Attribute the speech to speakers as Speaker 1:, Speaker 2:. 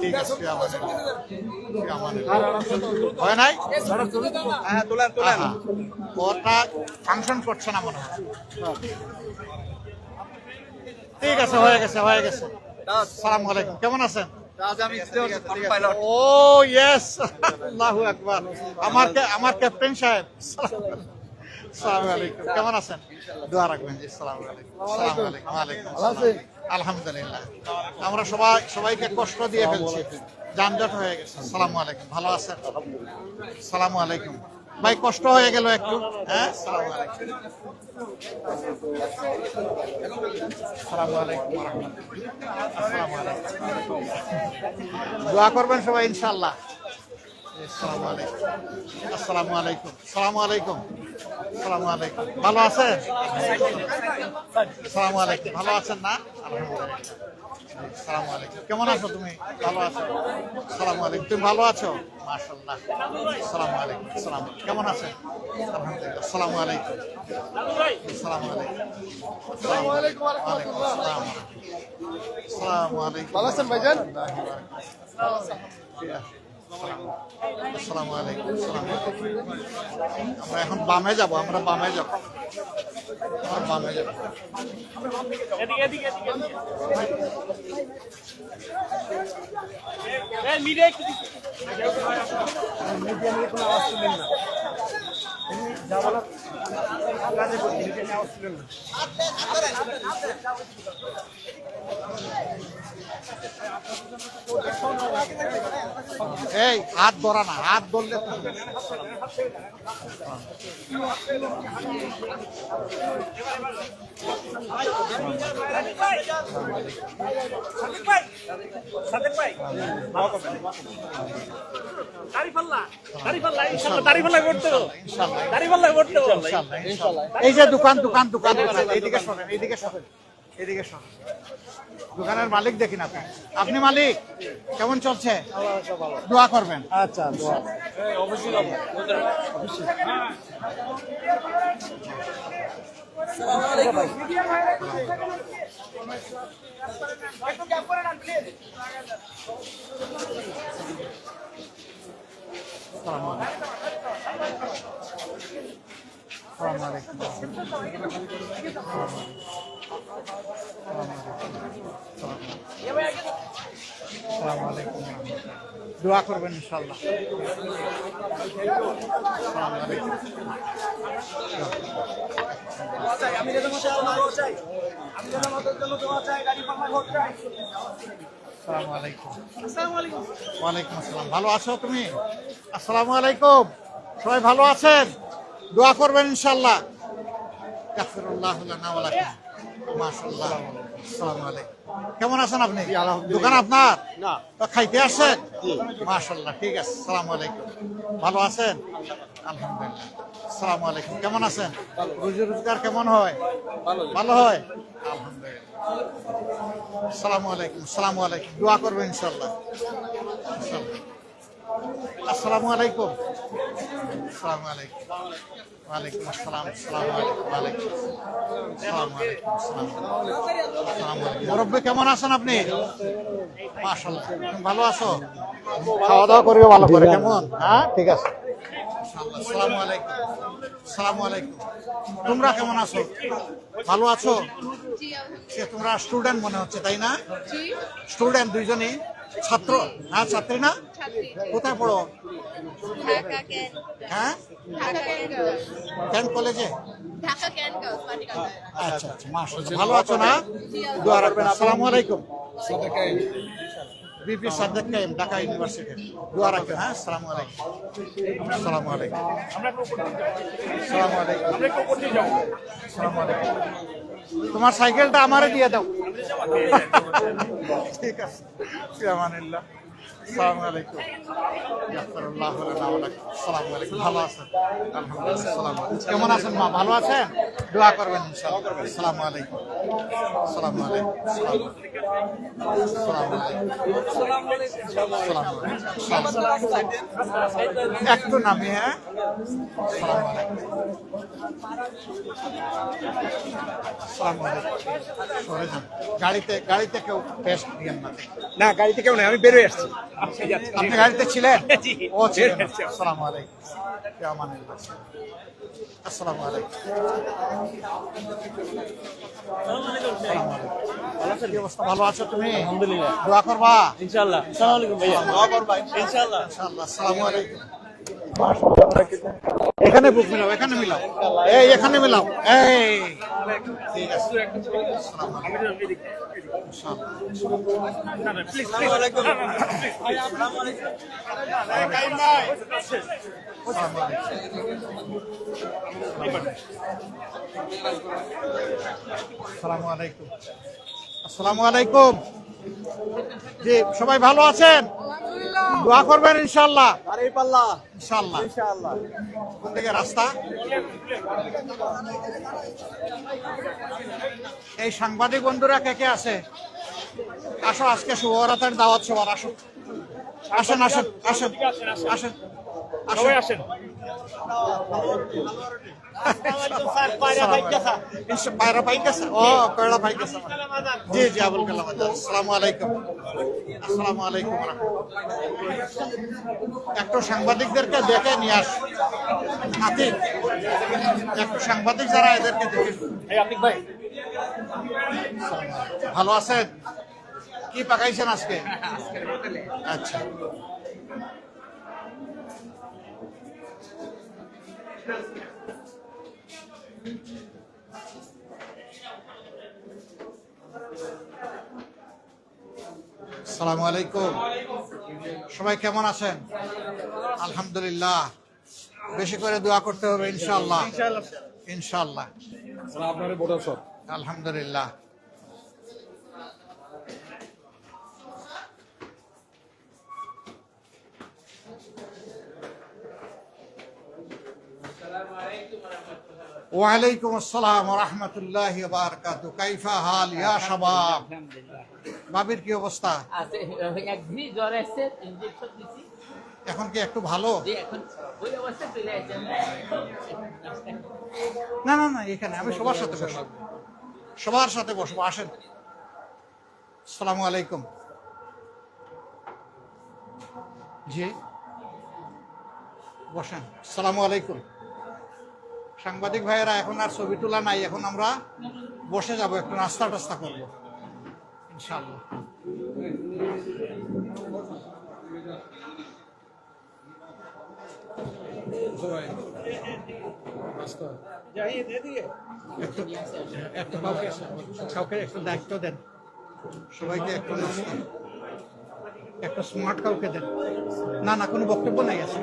Speaker 1: ঠিক আছে হয় নাই
Speaker 2: হ্যাঁ তোলেন তোলেন।
Speaker 1: ওটা ফাংশন করছে না মনে হয়। ঠিক আছে হয়ে গেছে হয়ে গেছে। আসসালামু আলাইকুম, কেমন আছেন? ও ইয়েস, আল্লাহু আকবার। আমার ক্যাপ্টেন সাহেব, আসসালামু আলাইকুম, কেমন আছেন? দোয়া রাখবেন জি। আসসালামু আলাইকুম। আসসালামু আলাইকুম। ওয়ালাইকুম আসসালাম। আলহামদুলিল্লাহ। আমরা সবাইকে কষ্ট দিয়ে ফেলছি, যানজট হয়ে গেছে। আসসালামু আলাইকুম, ভালো আছেন? আসসালামু আলাইকুম ভাই, কষ্ট হয়ে গেল একটু। হ্যাঁ, আসসালামু আলাইকুম। আসসালামু আলাইকুম ওয়া রাহমাতুল্লাহ। আসসালামু আলাইকুম। দোয়া করবেন সবাই ইনশাআল্লাহ। আসসালামু আলাইকুম। আসসালামু আলাইকুম। আসসালামু আলাইকুম। আসসালামু আলাইকুম, ভালো আছেন? আসসালামু আলাইকুম, ভালো আছেন না? আলহামদুলিল্লাহ। আসসালামু আলাইকুম, কেমন আছো তুমি? ভালো আছো? আসসালামু আলাইকুম, তুমি ভালো আছো? মাশাআল্লাহ। আসসালামু আলাইকুম। আসসালাম, কেমন আছেন? আলহামদুলিল্লাহ। আসসালামু আলাইকুম। আসসালামু আলাইকুম। আসসালামু আলাইকুম ওয়া রাহমাতুল্লাহ। আসসালামু আলাইকুম।
Speaker 2: ভালো আছেন ভাইজান?
Speaker 1: আসসালামু আলাইকুম। আসসালামু আলাইকুম। আমরা এখন বামে যাব, আমরা বামে যাব, আমরা বামে যাব।
Speaker 3: এদিকে এদিকে এদিকে এই মিডিয়া একটু
Speaker 2: মিডিয়া নিয়ে কোনো আওয়াজ তুলেন না। যাবো না কাজে করছি, মিডিয়া নিয়ে আওয়াজ তুলেন না।
Speaker 1: এই হাত ধরা না, হাত ধরলে তো
Speaker 3: সাদেক ভাই দাড়িপাল্লা ইনশাআল্লাহ দাড়িপাল্লা করতে হবে, দাড়িপাল্লা করতে হবে
Speaker 1: ইনশাআল্লাহ। এই যে দোকান দোকান দোকান দোকান, এইদিকে সরেন, এইদিকে সরেন, এইদিকে সরেন। দোকানের মালিক দেখি না আপনি। আপনি মালিক, কেমন চলছে? দোয়া করবেন।
Speaker 2: আচ্ছা
Speaker 3: অবশ্যই অবশ্যই।
Speaker 1: আসসালামু আলাইকুম। আসসালামু আলাইকুম। দোয়া করবেন ইনশাআল্লাহ। আসসালামু আলাইকুম।
Speaker 2: আমি যেন দোয়া চাই, আমি যেন আমাদের জন্য দোয়া চাই, গাড়ি পাল্লা ভোট চাই।
Speaker 1: আসসালামু আলাইকুম। ওয়ালাইকুম আসসালাম, ভালো আছো তুমি? আসসালামু আলাইকুম, সবাই ভালো আছেন? দোয়া করবেন ইনশাআল্লাহ। গাফিরুল্লাহু লানা ওয়া লাকুম। মাশাআল্লাহ। আসসালামু আলাইকুম, কেমন আছেন আপনি? দোকান আপনার
Speaker 2: না,
Speaker 1: তো খাইতে আসছেন? মাশাআল্লাহ, ঠিক আছে। আসসালামু আলাইকুম, ভালো আছেন? আলহামদুলিল্লাহ। আসসালামু আলাইকুম, কেমন আছেন? রুজি রোজগার কেমন হয়? ভালো হয়, আলহামদুলিল্লাহ। আসসালামু আলাইকুম। আসসালামু আলাইকুম, দোয়া করবেন ইনশাআল্লাহ। ইনশাআল্লাহ। আসসালামু আলাইকুম। আসসালামু আলাইকুম। ওয়ালাইকুম আসসালাম। আসসালামু আলাইকুম। ওয়ালাইকুম আসসালামু আলাইকুম। আসসালামু আলাইকুম। মুরব্বি কেমন আছেন আপনি? মাশাআল্লাহ, তুমি ভালো আছো? খাওয়া দাওয়া করিও ভালো করে, কেমন? হ্যাঁ, ঠিক আছে। মাশাআল্লাহ। আসসালামু আলাইকুম। আসসালামু আলাইকুম। তোমরা কেমন আছো? ভালো আছো? সে তোমরা স্টুডেন্ট মনে হচ্ছে, তাই না? স্টুডেন্ট দুইজনই? ছাত্র না ছাত্রী না? কোথায় পড়ো? হ্যাঁ, কেন কলেজে? আচ্ছা আচ্ছা, মাশাআল্লাহ, ভালো আছো না? দোয়া রাখবেন। আসসালামু আলাইকুম। BP Sadek Qayyim, Dhaka university. দোয়া রাখবেন। হ্যাঁ, আসসালামু আলাইকুম। আসসালামু আলাইকুম। আসসালামু আলাইকুম। আসসালামু আলাইকুম। তোমার সাইকেলটা আমারে দিয়ে দাও। ঠিক আছে, ফি আমানিল্লাহ। আসসালামু আলাইকুম। ইয়াগফিরুল্লাহু লানা ওয়া লাকুম। আসসালামু আলাইকুম। ভালো আছেন? আলহামদুলিল্লাহ। আসসালামু আলাইকুম। কেমন আছেন মা? ভালো আছেন? দোয়া করবেন ইনশাআল্লাহ। আসসালামু আলাইকুম। আসসালামু আলাইকুম। আসসালামু আলাইকুম। একটু নামি, হ্যাঁ। আসসালামু আলাইকুম। আসসালামু আলাইকুম। সরে যান। গাড়িতে কেউ টেস্ট দিয়েন না।
Speaker 2: না, গাড়িতে কেউ নাই, আমি বেরোয় আসছি।
Speaker 1: আপনি গাড়িতে ছিলেন?
Speaker 3: জি।
Speaker 1: ও ছিলেন। আসসালামু আলাইকুম। ইয়া আমানিল্লাহ। আসসালামু আলাইকুম। আসসালামু আলাইকুম। ভালো আছেন? কি অবস্থা? ভালো আছো তুমি?
Speaker 3: আলহামদুলিল্লাহ।
Speaker 1: দোয়া করবা?
Speaker 3: ইনশাআল্লাহ। আসসালামু আলাইকুম ভাইয়া।
Speaker 1: দোয়া করবা
Speaker 3: ইনশাআল্লাহ।
Speaker 1: ইনশাআল্লাহ। আসসালামু আলাইকুম। এখানে বুক মিলাও, এখানে মিলাও, এই এখানে মিলাও, এই ঠিক আছে। আসসালামু আলাইকুম। ইনশাআল্লাহ।
Speaker 3: আসসালামু আলাইকুম।
Speaker 1: আসসালামু আলাইকুম। আসসালামু আলাইকুম। জি, সবাই ভালো আছেন? দোয়া করবেন ইনশাআল্লাহ। ইনশাআল্লাহ। কোন দিকে রাস্তা? এই সাংবাদিক বন্ধুরা কে কে আছে? আসো, আজকে শুভরাতের দাওয়াত সবার, আসো। আসেন আসেন আসেন আসেন
Speaker 3: সবাই আসেন।
Speaker 1: পায়রা পাই গেছে? ও, কয়লা পাই গেছে। জি জি, আবুল কালাম আজাদ। আসসালামু আলাইকুম। আসসালামু আলাইকুম। একটু সাংবাদিকদেরকে দেখে নিয়ে আস। আতিক, একটু সাংবাদিক যারা, এদেরকে দেখে।
Speaker 3: এই আতিক ভাই।
Speaker 1: ভালো আছেন? কি পাকাইছেন আজকে? আচ্ছা। আসসালামু আলাইকুম। সবাই কেমন আছেন? আলহামদুলিল্লাহ। বেশি করে দোয়া করতে হবে ইনশাআল্লাহ। ইনশাআল্লাহ।
Speaker 2: আপনার বড় সব
Speaker 1: আলহামদুলিল্লাহ। ওয়ালাইকুম আসসালাম ওয়া রাহমাতুল্লাহি ওয়া বারাকাতুহু। কাইফা হাল ইয়া শাবাব? বাবির কি অবস্থা?
Speaker 4: আছে একদিনই জ্বর আসছে, ইনজেকশন দিছি,
Speaker 1: এখন কি একটু ভালো?
Speaker 4: যে এখন ওই অবস্থা চলে আসছে।
Speaker 1: না না না, এখানে আমি সবার সাথে বসবো, সবার সাথে বসবো। আসেন। আসসালামু আলাইকুম। জি, বসেন। আসসালামু আলাইকুম। সাংবাদিক ভাইয়েরা, এখন আর ছবি তোলা নাই, এখন আমরা বসে যাব, একটু নাস্তা টাস্তা করবো ইনশাআল্লাহ। একটু কাউকে একটু দায়িত্ব দেন, সবাইকে একটু নাস্তা, একটা স্মার্ট কাউকে দেন। না না, কোনো বক্তব্য নাই আছে।